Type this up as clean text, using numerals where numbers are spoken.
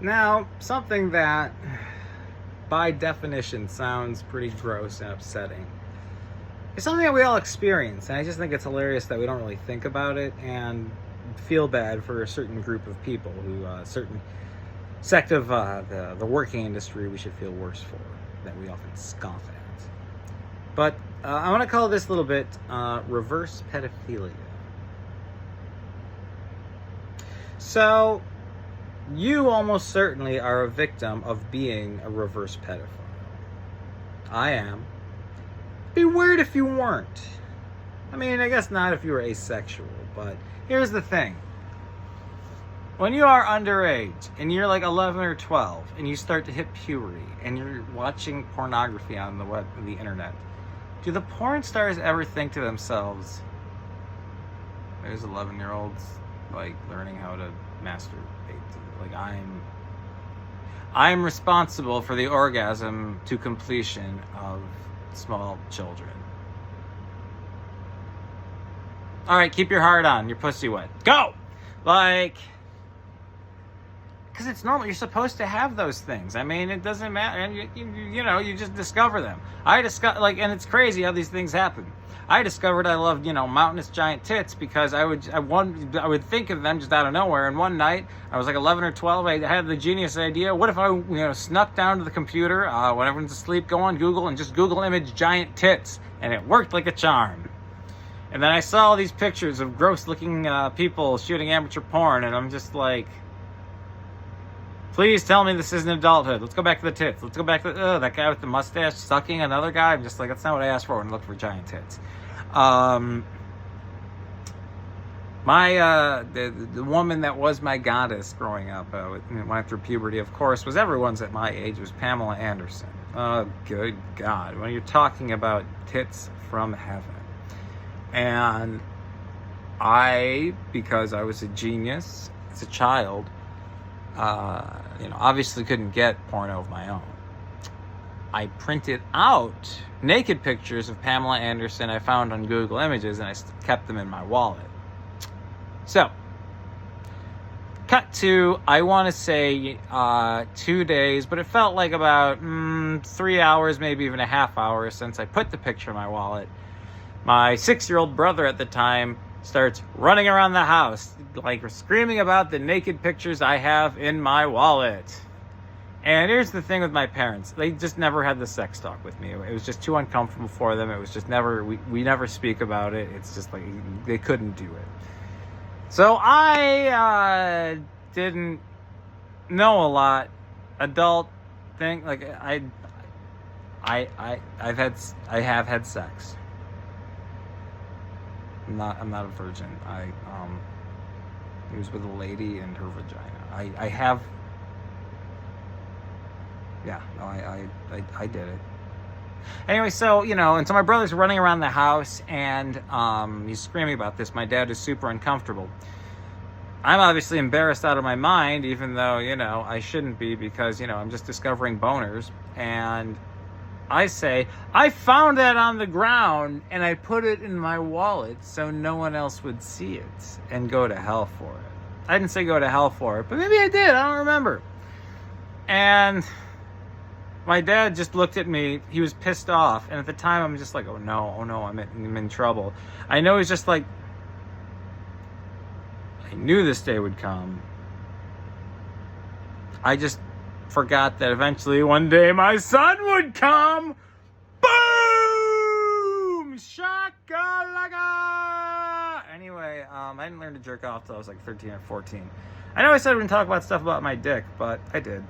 Now, something that by definition sounds pretty gross and upsetting is something that we all experience, and I just think it's hilarious that we don't really think about it and feel bad for a certain group of people who, a certain sect of the working industry we should feel worse for, that we often scoff at. But I want to call this a little bit reverse pedophilia. So, you almost certainly are a victim of being a reverse pedophile. I am. It'd be weird if you weren't. I mean, I guess not if you were asexual, but here's the thing. When you are underage and you're like 11 or 12 and you start to hit puberty and you're watching pornography on the web, the internet, do the porn stars ever think to themselves, there's 11-year-olds like learning how to masturbate? Like I'm responsible for the orgasm to completion of small children. All right, keep your heart on, your pussy wet. Go! Like, because it's normal. You're supposed to have those things. I mean, it doesn't matter. And you just discover them. And it's crazy how these things happen. I discovered I loved, mountainous giant tits because I would think of them just out of nowhere. And one night, I was like 11 or 12. I had the genius idea. What if I, snuck down to the computer when everyone's asleep, go on Google and just Google image giant tits, and it worked like a charm. And then I saw all these pictures of gross-looking people shooting amateur porn, and I'm just like, please tell me this isn't adulthood. Let's go back to the tits. Let's go back to that guy with the mustache sucking another guy. I'm just like, that's not what I asked for when I looked for giant tits. The woman that was my goddess growing up, went through puberty, of course, was everyone's at my age, was Pamela Anderson. Oh, good God. When you're talking about tits from heaven. And because I was a genius as a child, obviously couldn't get porno of my own. I printed out naked pictures of Pamela Anderson I found on Google Images, and I kept them in my wallet. So, cut to, I want to say 2 days, but it felt like about 3 hours, maybe even a half hour since I put the picture in my wallet. My 6-year-old brother at the time starts running around the house, like screaming about the naked pictures I have in my wallet. And here's the thing with my parents. They just never had the sex talk with me. It was just too uncomfortable for them. It was just never, we never speak about it. It's just like, they couldn't do it. So I didn't know a lot. Adult thing, like I have had sex. I'm not a virgin. It was with a lady and her vagina. I did it. Anyway, so, and so my brother's running around the house and he's screaming about this. My dad is super uncomfortable. I'm obviously embarrassed out of my mind, even though, I shouldn't be because, I'm just discovering boners. And I say, I found that on the ground and I put it in my wallet so no one else would see it and go to hell for it. I didn't say go to hell for it, but maybe I did. I don't remember. And my dad just looked at me. He was pissed off. And at the time, I'm just like, oh no, I'm in trouble. I know he's just like, I knew this day would come. I just forgot that eventually one day my son would come. Boom! Shakalaka! Anyway, I didn't learn to jerk off till I was like 13 or 14. I know I said I wouldn't talk about stuff about my dick, but I did.